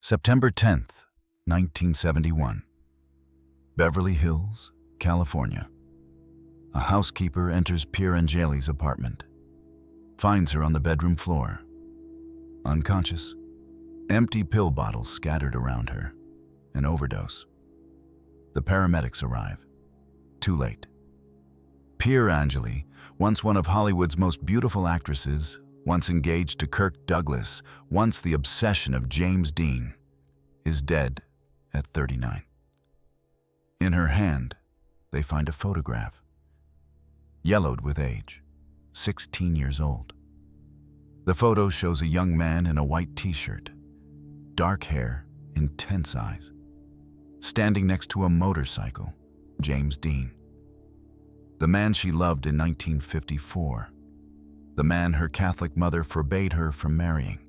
September 10th, 1971. Beverly Hills, California. A housekeeper enters Pier Angeli's apartment, finds her on the bedroom floor, unconscious, empty pill bottles scattered around her, an overdose. The paramedics arrive. Too late. Pier Angeli, once one of Hollywood's most beautiful actresses, once engaged to Kirk Douglas, once the obsession of James Dean, is dead at 39. In her hand, they find a photograph, yellowed with age, 16 years old. The photo shows a young man in a white t-shirt, dark hair, intense eyes, standing next to a motorcycle, James Dean. The man she loved in 1954, the man her Catholic mother forbade her from marrying,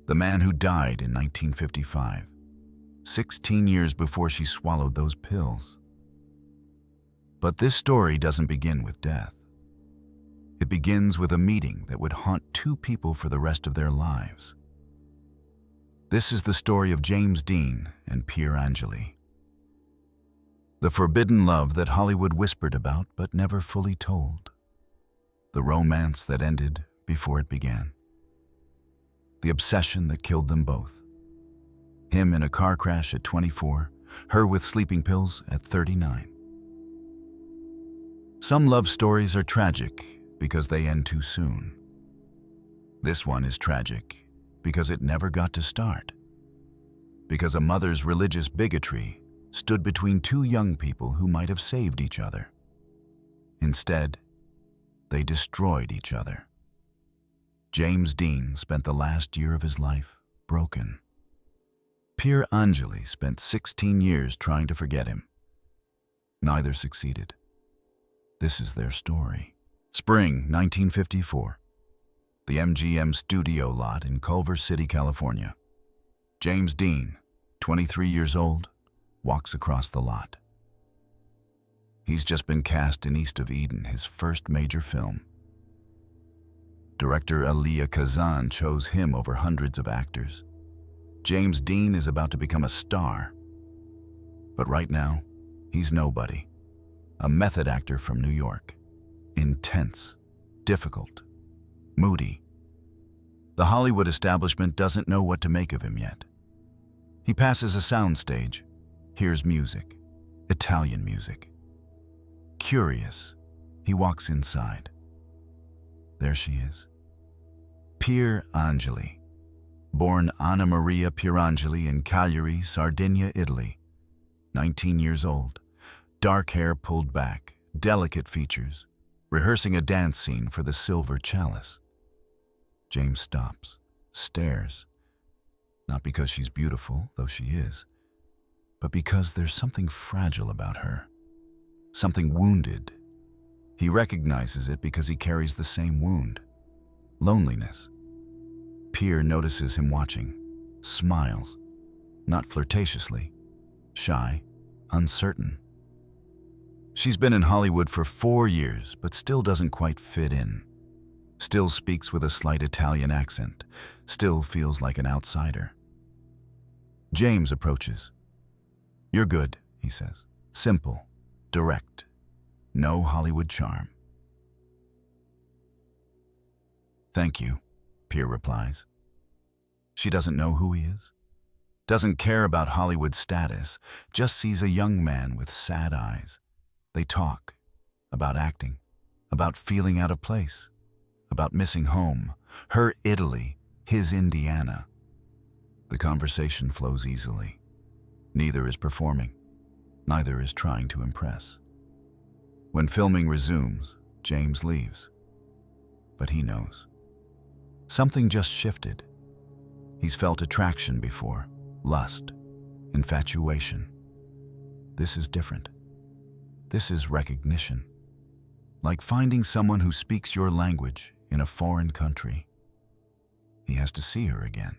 the man who died in 1955, 16 years before she swallowed those pills. But this story doesn't begin with death. It begins with a meeting that would haunt two people for the rest of their lives. This is the story of James Dean and Pier Angeli. The forbidden love that Hollywood whispered about but never fully told. The romance that ended before it began. The obsession that killed them both. Him in a car crash at 24, her with sleeping pills at 39. Some love stories are tragic because they end too soon. This one is tragic because it never got to start. Because a mother's religious bigotry stood between two young people who might have saved each other. Instead, they destroyed each other. James Dean spent the last year of his life broken. Pier Angeli spent 16 years trying to forget him. Neither succeeded. This is their story. Spring 1954. The MGM studio lot in Culver City, California. James Dean, 23 years old, walks across the lot. He's just been cast in East of Eden, his first major film. Director Elia Kazan chose him over hundreds of actors. James Dean is about to become a star. But right now, he's nobody. A method actor from New York. Intense, difficult, moody. The Hollywood establishment doesn't know what to make of him yet. He passes a soundstage, hears music, Italian music. Curious, he walks inside. There she is. Pier Angeli. Born Anna Maria Pier Angeli in Cagliari, Sardinia, Italy. 19 years old. Dark hair pulled back, delicate features, rehearsing a dance scene for the Silver Chalice. James stops, stares. Not because she's beautiful, though she is, but because there's something fragile about her. Something wounded. He recognizes it because he carries the same wound. Loneliness. Pier notices him watching, smiles, not flirtatiously, shy, uncertain. She's been in Hollywood for 4 years, but still doesn't quite fit in. Still speaks with a slight Italian accent, still feels like an outsider. James approaches. "You're good," he says. Simple, direct, no Hollywood charm. "Thank you," Pier replies. She doesn't know who he is, doesn't care about Hollywood status, just sees a young man with sad eyes. They talk about acting, about feeling out of place, about missing home, her Italy, his Indiana. The conversation flows easily. Neither is performing, neither is trying to impress. When filming resumes, James leaves. But he knows. Something just shifted. He's felt attraction before, lust, infatuation. This is different. This is recognition. Like finding someone who speaks your language in a foreign country. He has to see her again.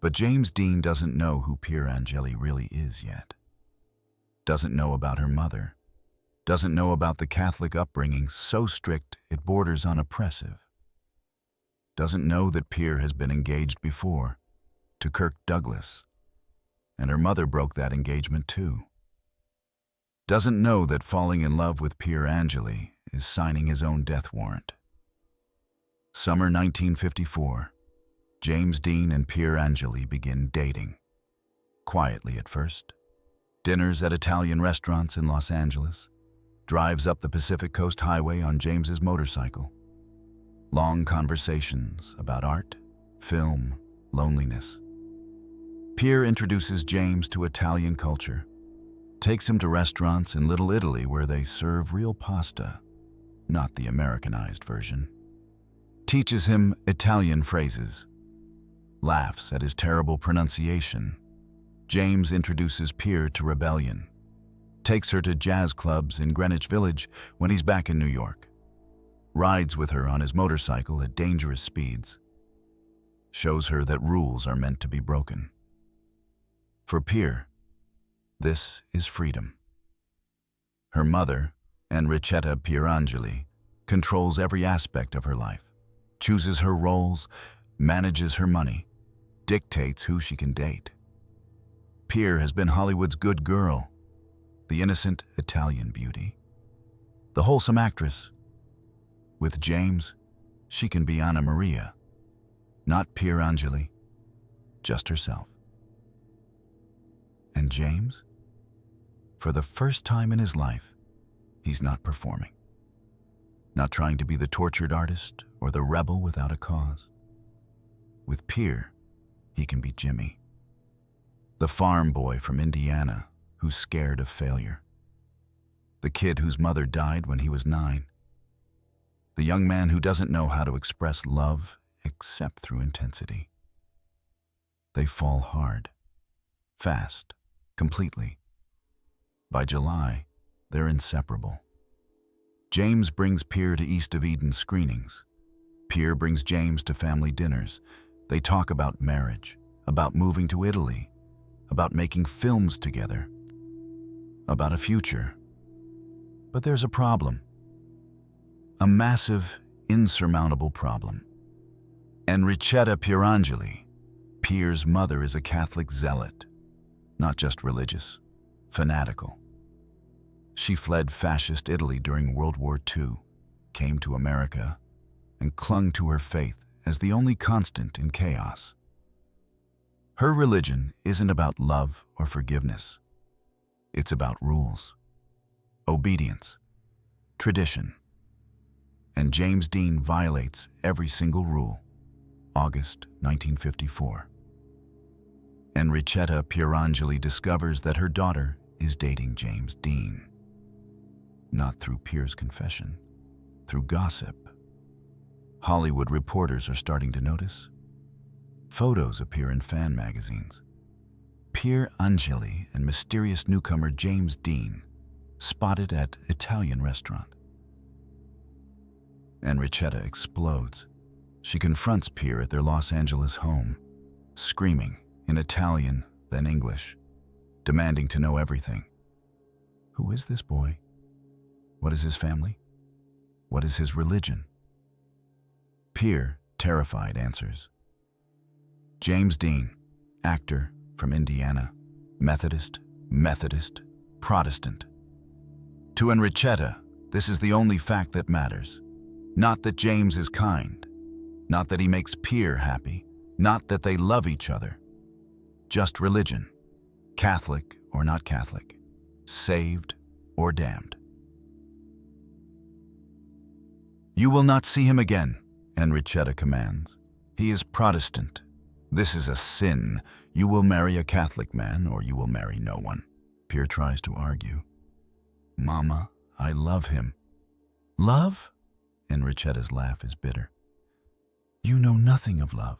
But James Dean doesn't know who Pier Angeli really is yet. Doesn't know about her mother. Doesn't know about the Catholic upbringing so strict it borders on oppressive. Doesn't know that Pier has been engaged before. to Kirk Douglas, and her mother broke that engagement too. Doesn't know that falling in love with Pier Angeli is signing his own death warrant. Summer 1954, James Dean and Pier Angeli begin dating. Quietly at first. Dinners at Italian restaurants in Los Angeles. Drives up the Pacific Coast Highway on James's motorcycle. Long conversations about art, film, loneliness. Pier introduces James to Italian culture. Takes him to restaurants in Little Italy where they serve real pasta, not the Americanized version. Teaches him Italian phrases. Laughs at his terrible pronunciation. James introduces Pier to rebellion. Takes her to jazz clubs in Greenwich Village when he's back in New York. Rides with her on his motorcycle at dangerous speeds. Shows her that rules are meant to be broken. For Pier, this is freedom. Her mother, Enrichetta Pierangeli, controls every aspect of her life, chooses her roles, manages her money, dictates who she can date. Pier has been Hollywood's good girl, the innocent Italian beauty, the wholesome actress. With James, she can be Anna Maria, not Pier Angeli, just herself. And James? For the first time in his life, he's not performing. Not trying to be the tortured artist or the rebel without a cause. With Pier, he can be Jimmy, the farm boy from Indiana who's scared of failure. The kid whose mother died when he was 9. The young man who doesn't know how to express love except through intensity. They fall hard, fast, completely. By July, they're inseparable. James brings Pier to East of Eden screenings. Pier brings James to family dinners. They talk about marriage, about moving to Italy, about making films together, about a future. But there's a problem. A massive, insurmountable problem. Enrichetta Pierangeli, Pier's mother, is a Catholic zealot, not just religious, fanatical. She fled fascist Italy during World War II, came to America, and clung to her faith as the only constant in chaos. Her religion isn't about love or forgiveness. It's about rules, obedience, tradition. And James Dean violates every single rule. August 1954. Enrichetta Pierangeli discovers that her daughter is dating James Dean. Not through Pier's confession, through gossip. Hollywood reporters are starting to notice. Photos appear in fan magazines. Pier Angeli and mysterious newcomer James Dean spotted at Italian restaurant. Enrichetta explodes. She confronts Pier at their Los Angeles home, screaming in Italian, then English, demanding to know everything. Who is this boy? What is his family? What is his religion? Pier, terrified, answers. James Dean, actor from Indiana, Methodist, Protestant. To Enrichetta, this is the only fact that matters. Not that James is kind, not that he makes Pier happy, not that they love each other. Just religion, Catholic or not Catholic, saved or damned. You will not see him again, Enrichetta commands. He is Protestant. This is a sin. You will marry a Catholic man or you will marry no one. Pier tries to argue. Mama, I love him. Love? Enrichetta's laugh is bitter. You know nothing of love.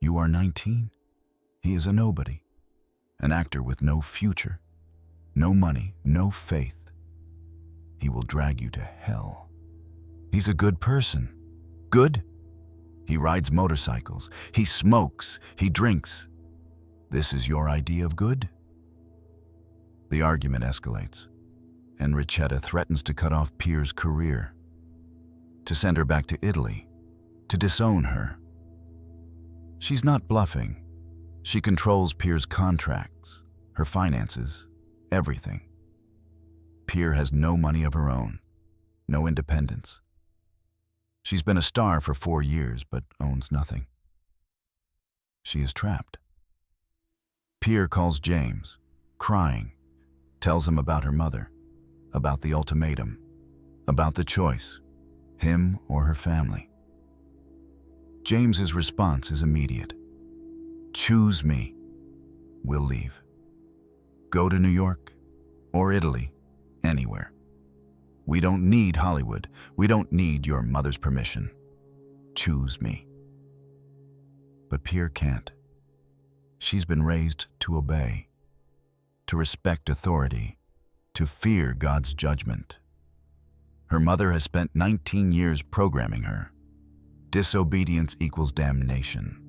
You are 19. He is a nobody, an actor with no future, no money, no faith. He will drag you to hell. He's a good person. Good? He rides motorcycles. He smokes. He drinks. This is your idea of good? The argument escalates. Enrichetta threatens to cut off Pier's career, to send her back to Italy, to disown her. She's not bluffing. She controls Pier's contracts, her finances, everything. Pier has no money of her own, no independence. She's been a star for 4 years, but owns nothing. She is trapped. Pier calls James, crying, tells him about her mother, about the ultimatum, about the choice, him or her family. James's response is immediate. Choose me. We'll leave. Go to New York or Italy, anywhere. We don't need Hollywood. We don't need your mother's permission. Choose me. But Pier can't. She's been raised to obey, to respect authority, to fear God's judgment. Her mother has spent 19 years programming her. Disobedience equals damnation.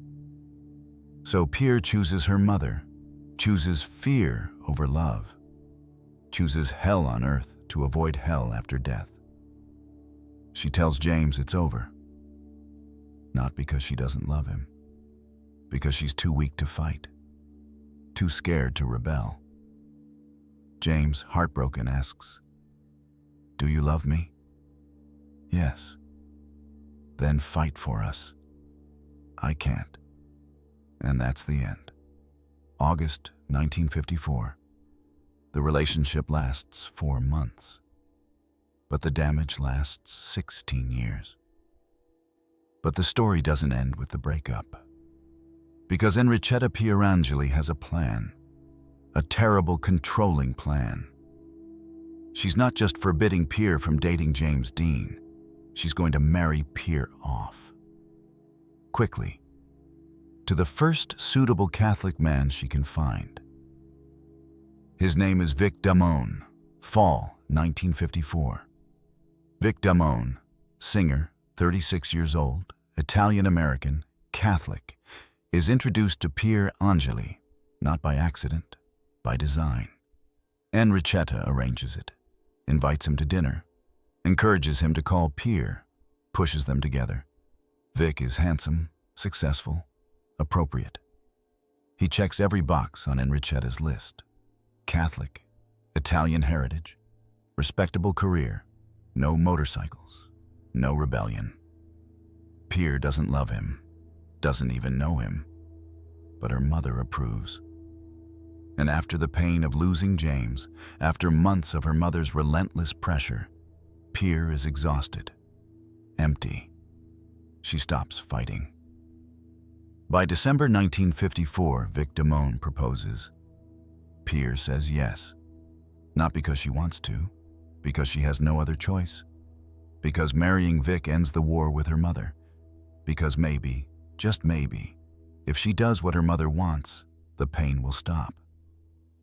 So Pier chooses her mother, chooses fear over love, chooses hell on earth to avoid hell after death. She tells James it's over. Not because she doesn't love him, because she's too weak to fight, too scared to rebel. James, heartbroken, asks, "Do you love me?" "Yes." "Then fight for us." "I can't." And that's the end. August 1954. The relationship lasts 4 months, but the damage lasts 16 years. But the story doesn't end with the breakup. Because Enrichetta Pier Angeli has a plan, a terrible, controlling plan. She's not just forbidding Pier from dating James Dean, she's going to marry Pier off. Quickly, to the first suitable Catholic man she can find. His name is Vic Damone, fall 1954. Vic Damone, singer, 36 years old, Italian-American, Catholic, is introduced to Pier Angeli, not by accident, by design. Enrichetta arranges it, invites him to dinner, encourages him to call Pier, pushes them together. Vic is handsome, successful, appropriate. He checks every box on Enrichetta's list. Catholic, Italian heritage, respectable career, no motorcycles, no rebellion. Pier doesn't love him, doesn't even know him, but her mother approves. And after the pain of losing James, after months of her mother's relentless pressure, Pier is exhausted, empty. She stops fighting. By December 1954, Vic Damone proposes. Pier says yes, not because she wants to, because she has no other choice, because marrying Vic ends the war with her mother, because maybe, just maybe, if she does what her mother wants, the pain will stop.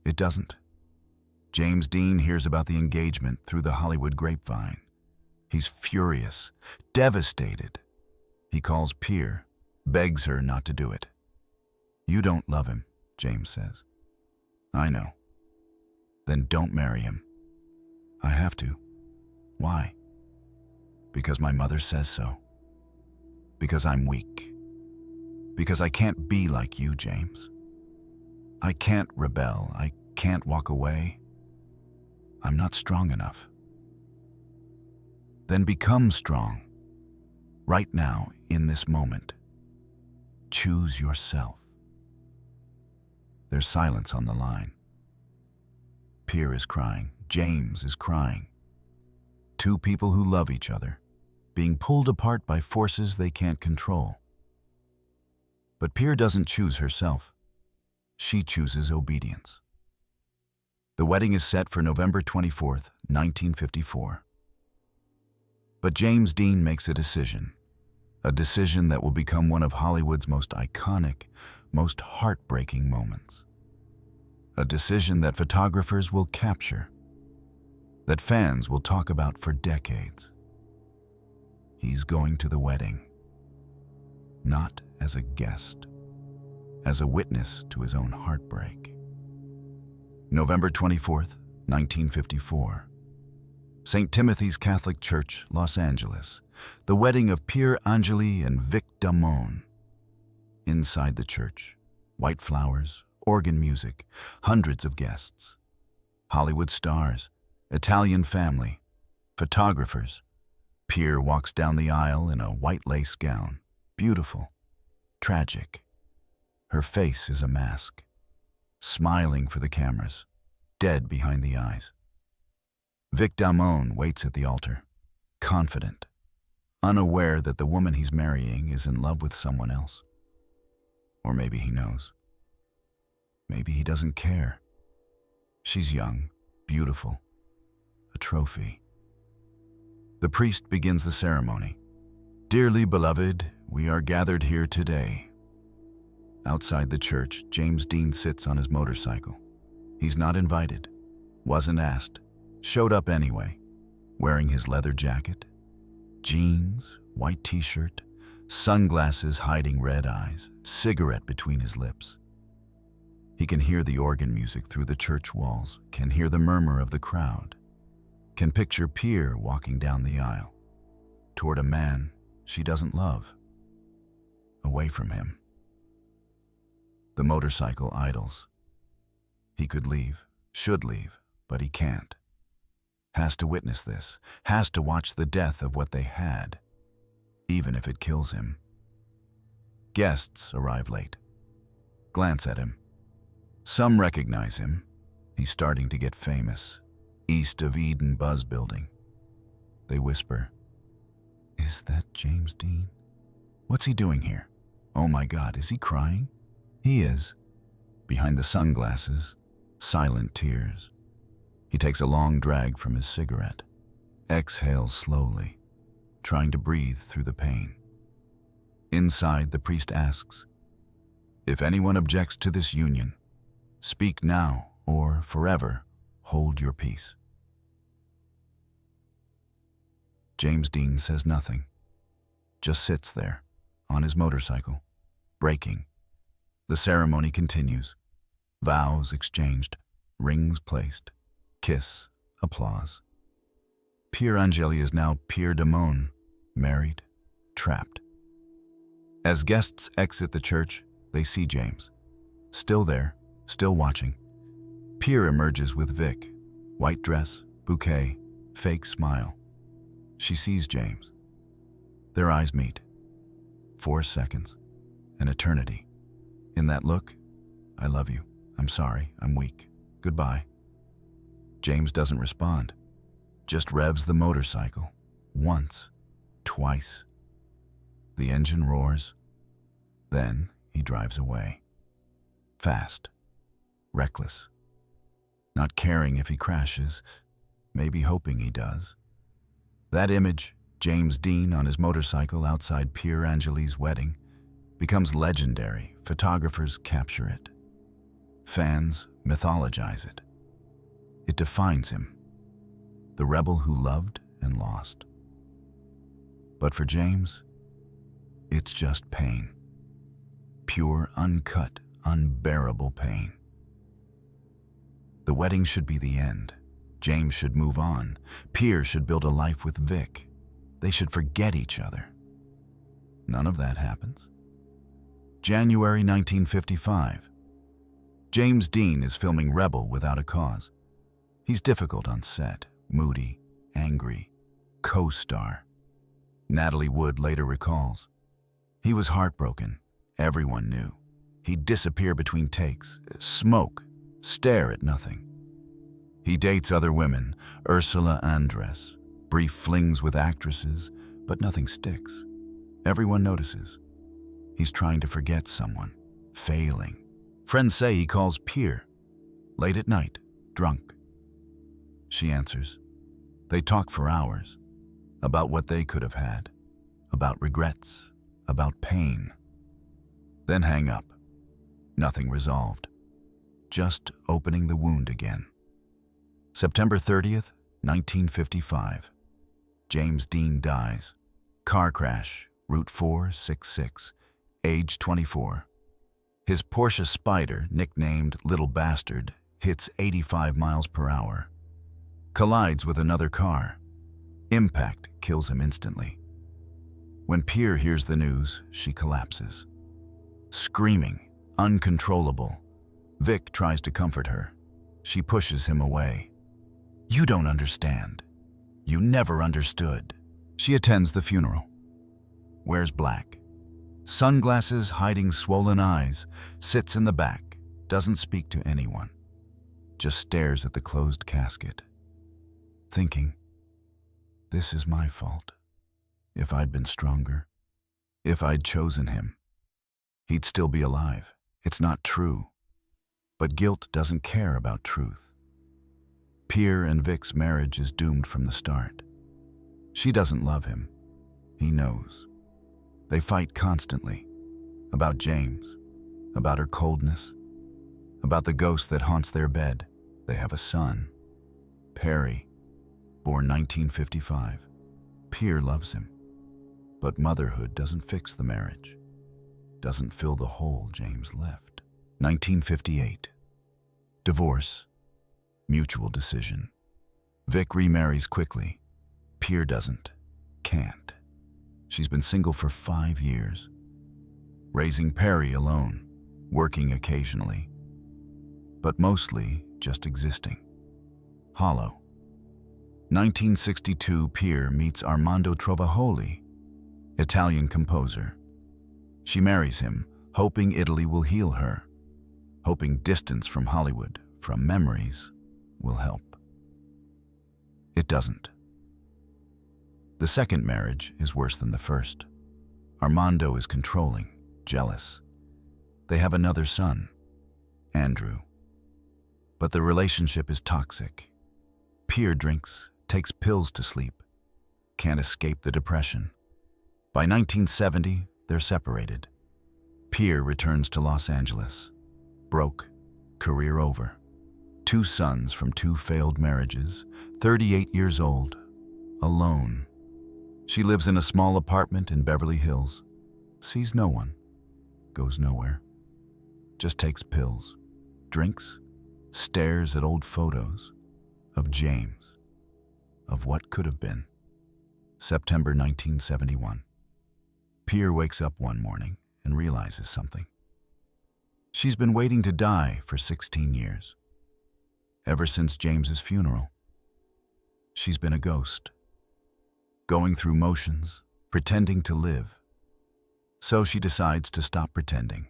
It doesn't. James Dean hears about the engagement through the Hollywood grapevine. He's furious, devastated. He calls Pier, begs her not to do it. "You don't love him," James says. "I know." "Then don't marry him." "I have to." "Why?" "Because my mother says so. Because I'm weak. Because I can't be like you, James. I can't rebel. I can't walk away. I'm not strong enough." "Then become strong. Right now, in this moment. Choose yourself." There's silence on the line. Pier is crying. James is crying. Two people who love each other, being pulled apart by forces they can't control. But Pier doesn't choose herself. She chooses obedience. The wedding is set for November 24th, 1954. But James Dean makes a decision that will become one of Hollywood's most iconic, most heartbreaking moments. A decision that photographers will capture, that fans will talk about for decades. He's going to the wedding, not as a guest, as a witness to his own heartbreak. November 24th, 1954. St. Timothy's Catholic Church, Los Angeles. The wedding of Pier Angeli and Vic Damone. Inside the church, White flowers, organ music, hundreds of guests. Hollywood stars, Italian family, photographers. Pier walks down the aisle in a white lace gown. Beautiful, tragic. Her face is a mask, smiling for the cameras, dead behind the eyes. Vic Damone waits at the altar, confident, unaware that the woman he's marrying is in love with someone else. Or maybe he knows. Maybe he doesn't care. She's young, beautiful, a trophy. The priest begins the ceremony. Dearly beloved, we are gathered here today. Outside the church, James Dean sits on his motorcycle. He's not invited, wasn't asked, showed up anyway, wearing his leather jacket, jeans, white t-shirt, sunglasses hiding red eyes, cigarette between his lips. He can hear the organ music through the church walls, can hear the murmur of the crowd, can picture Pier walking down the aisle, toward a man she doesn't love, away from him. The motorcycle idles. He could leave, should leave, but he can't. Has to witness this, has to watch the death of what they had, even if it kills him. Guests arrive late. Glance at him. Some recognize him. He's starting to get famous. East of Eden Buzz Building. They whisper, "Is that James Dean? What's he doing here? Oh my God, is he crying?" He is. Behind the sunglasses, silent tears. He takes a long drag from his cigarette, exhales slowly, trying to breathe through the pain. Inside, the priest asks, "If anyone objects to this union, speak now or forever hold your peace." James Dean says nothing, just sits there, on his motorcycle, braking. The ceremony continues. Vows exchanged, rings placed, kiss, applause. Pier Angeli is now Vic Damone, married, trapped. As guests exit the church, they see James. Still there, still watching. Pier emerges with Vic, white dress, bouquet, fake smile. She sees James. Their eyes meet. 4 seconds, an eternity. In that look, "I love you, I'm sorry, I'm weak, goodbye." James doesn't respond, just revs the motorcycle, once, twice. The engine roars. Then he drives away. Fast, reckless, not caring if he crashes, maybe hoping he does. That image, James Dean on his motorcycle outside Pier Angeli's wedding, becomes legendary. Photographers capture it. Fans mythologize it. It defines him, the rebel who loved and lost. But for James, it's just pain. Pure, uncut, unbearable pain. The wedding should be the end. James should move on. Pier should build a life with Vic. They should forget each other. None of that happens. January 1955. James Dean is filming Rebel without a cause. He's difficult on set, moody, angry, co-star. Natalie Wood later recalls, "He was heartbroken. Everyone knew. He'd disappear between takes, smoke, stare at nothing. He dates other women, Ursula Andress, brief flings with actresses, but nothing sticks. Everyone notices. He's trying to forget someone, failing. Friends say he calls Pier, late at night, drunk. She answers. They talk for hours, about what they could have had, about regrets, about pain. Then hang up. Nothing resolved. Just opening the wound again. September 30th, 1955. James Dean dies. Car crash, Route 466, age 24. His Porsche Spyder, nicknamed Little Bastard, hits 85 miles per hour. Collides with another car. Impact kills him instantly. When Pier hears the news, she collapses. Screaming, Uncontrollable, Vic tries to comfort her. She pushes him away. "You don't understand. You never understood." She attends the funeral. Wears black. Sunglasses hiding swollen eyes, sits in the back, doesn't speak to anyone. Just stares at the closed casket. Thinking, this is my fault. If I'd been stronger, if I'd chosen him, he'd still be alive. It's not true. But guilt doesn't care about truth. Pier and Vic's marriage is doomed from the start. She doesn't love him. He knows. They fight constantly. About James, about her coldness, about the ghost that haunts their bed. They have a son, Perry, born 1955. Pier loves him. But motherhood doesn't fix the marriage. Doesn't fill the hole James left. 1958. Divorce. Mutual decision. Vic remarries quickly. Pier doesn't. Can't. She's been single for 5 years. Raising Perry alone. Working occasionally. But mostly just existing. Hollow. 1962, Pier meets Armando Trovajoli, Italian composer. She marries him, hoping Italy will heal her, hoping distance from Hollywood, from memories, will help. It doesn't. The second marriage is worse than the first. Armando is controlling, jealous. They have another son, Andrew. But the relationship is toxic. Pier drinks, takes pills to sleep, can't escape the depression. By 1970, they're separated. Pier returns to Los Angeles. Broke, career over. 2 sons from 2 failed marriages, 38 years old, alone. She lives in a small apartment in Beverly Hills, sees no one, goes nowhere, just takes pills, drinks, stares at old photos of James, of what could have been. September 1971. Pier wakes up one morning and realizes something. She's been waiting to die for 16 years. Ever since James's funeral. She's been a ghost, going through motions, pretending to live. So she decides to stop pretending.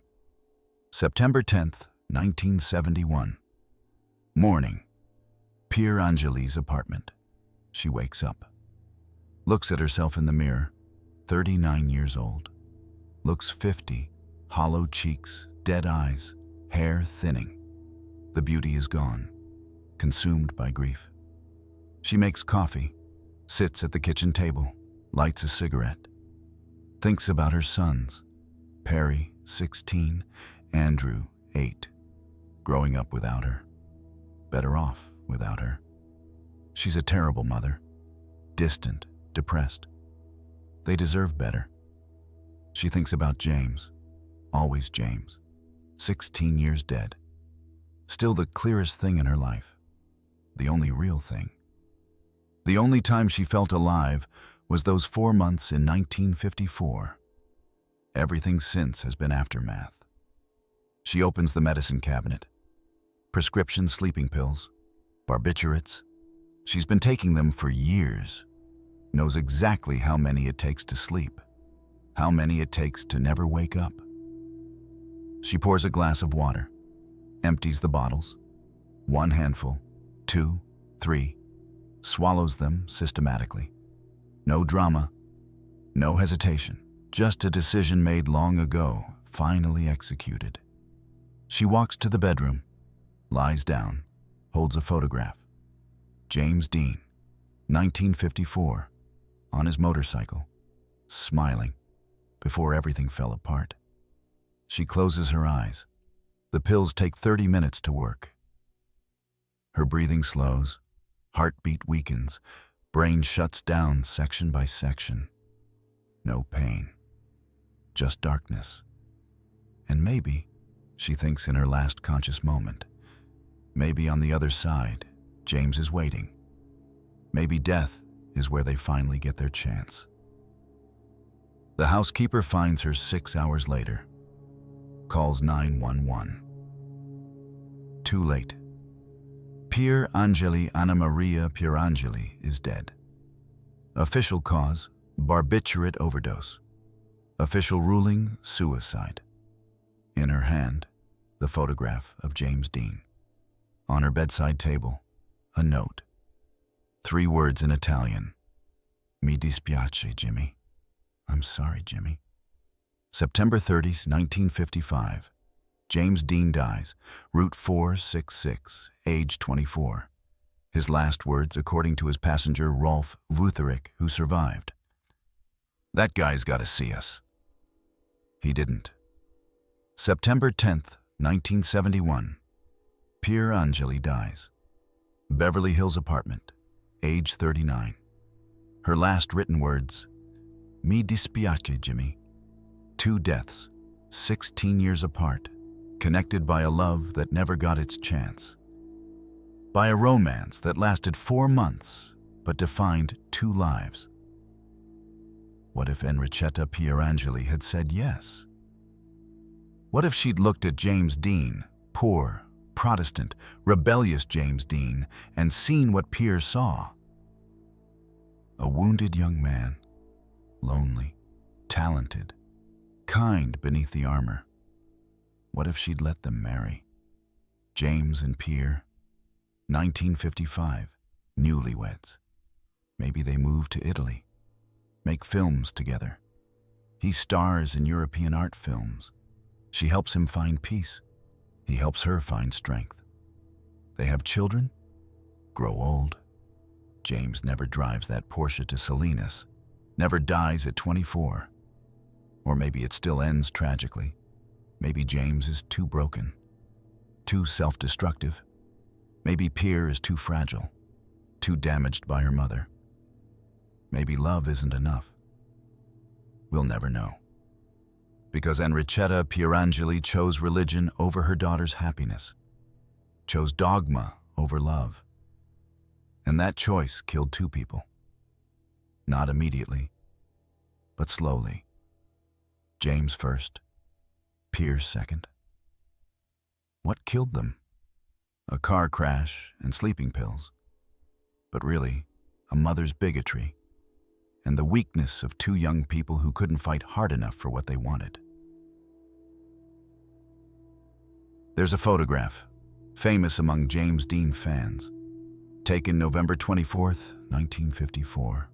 September 10th, 1971. Morning. Pier Angeli's apartment. She wakes up. Looks at herself in the mirror, 39 years old. Looks 50, hollow cheeks, dead eyes, hair thinning. The beauty is gone, consumed by grief. She makes coffee, sits at the kitchen table, lights a cigarette. Thinks about her sons, Perry, 16, Andrew, 8, growing up without her. Better off without her. She's a terrible mother, distant, depressed. They deserve better. She thinks about James, always James, 16 years dead. Still the clearest thing in her life, the only real thing. The only time she felt alive was those 4 months in 1954. Everything since has been aftermath. She opens the medicine cabinet. Prescription sleeping pills, barbiturates. She's been taking them for years. Knows exactly how many it takes to sleep, how many it takes to never wake up. She pours a glass of water, empties the bottles, 1 handful, 2, 3, swallows them systematically. No drama, no hesitation, just a decision made long ago, finally executed. She walks to the bedroom, lies down, holds a photograph. James Dean, 1954, on his motorcycle, smiling, before everything fell apart. She closes her eyes. The pills take 30 minutes to work. Her breathing slows, heartbeat weakens, brain shuts down section by section. No pain, just darkness. And maybe, she thinks in her last conscious moment, maybe on the other side, James is waiting. Maybe death is where they finally get their chance. The housekeeper finds her 6 hours later. calls 911. Too late. Pier Angeli Anna Maria Pier Angeli is dead. Official cause, barbiturate overdose. Official ruling, suicide. In her hand, the photograph of James Dean. On her bedside table, a note. 3 words in Italian. Mi dispiace, Jimmy. I'm sorry, Jimmy. September 30th, 1955. James Dean dies, Route 466, age 24. His last words, according to his passenger Rolf Vutherick, who survived. That guy's got to see us. He didn't. September 10th, 1971. Pier Angeli dies. Beverly Hills apartment, age 39. Her last written words, Mi dispiace, Jimmy. 2 deaths, 16 years apart, connected by a love that never got its chance. By a romance that lasted 4 months, but defined 2 lives. What if Enrichetta Pier Angeli had said yes? What if she'd looked at James Dean, poor, Protestant, rebellious James Dean, and seen what Pier saw? A wounded young man, lonely, talented, kind beneath the armor. What if she'd let them marry? James and Pier, 1955, newlyweds. Maybe they move to Italy, make films together. He stars in European art films. She helps him find peace. He helps her find strength. They have children, grow old. James never drives that Porsche to Salinas, never dies at 24. Or maybe it still ends tragically. Maybe James is too broken, too self-destructive. Maybe Pier is too fragile, too damaged by her mother. Maybe love isn't enough. We'll never know. Because Enrichetta Pier Angeli chose religion over her daughter's happiness, chose dogma over love. And that choice killed 2 people. Not immediately, but slowly. James first, Pier second. What killed them? A car crash and sleeping pills. But really, a mother's bigotry and the weakness of 2 young people who couldn't fight hard enough for what they wanted. There's a photograph, famous among James Dean fans, taken November 24th, 1954.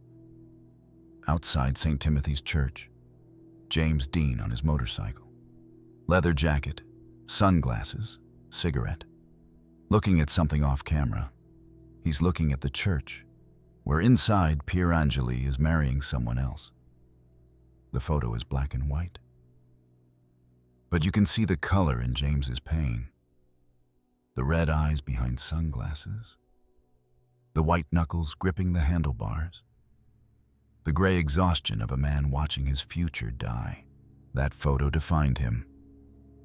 Outside St. Timothy's Church, James Dean on his motorcycle. Leather jacket, sunglasses, cigarette. Looking at something off camera. He's looking at the church, where inside Pier Angeli is marrying someone else. The photo is black and white. But you can see the color in James's pain. The red eyes behind sunglasses. The white knuckles gripping the handlebars. The gray exhaustion of a man watching his future die. That photo defined him.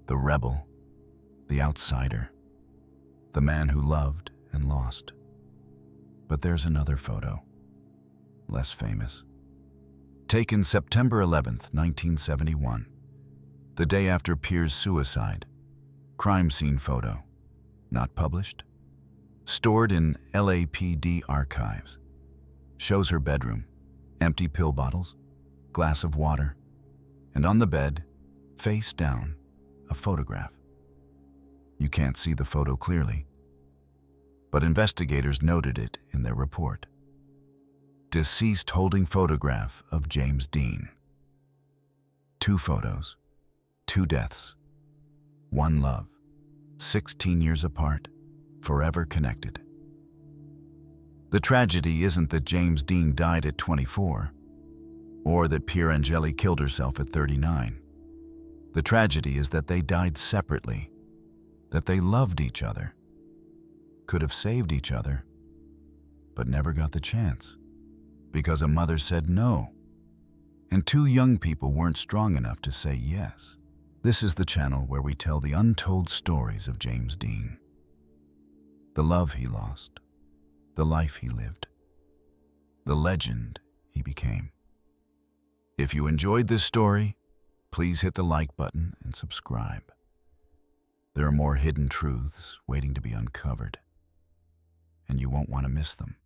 The rebel, the outsider, the man who loved and lost. But there's another photo, less famous. Taken September 11th, 1971, the day after Pier's suicide. Crime scene photo, not published. Stored in LAPD archives. Shows her bedroom, empty pill bottles, glass of water, and on the bed, face down, a photograph. You can't see the photo clearly, but investigators noted it in their report. Deceased holding photograph of James Dean. 2 photos, 2 deaths, 1 love, 16 years apart, forever connected. The tragedy isn't that James Dean died at 24, or that Pier Angeli killed herself at 39. The tragedy is that they died separately, that they loved each other, could have saved each other, but never got the chance, because a mother said no, and 2 young people weren't strong enough to say yes. This is the channel where we tell the untold stories of James Dean. The love he lost, the life he lived, the legend he became. If you enjoyed this story, Please hit the like button and subscribe. There are more hidden truths waiting to be uncovered, and you won't want to miss them.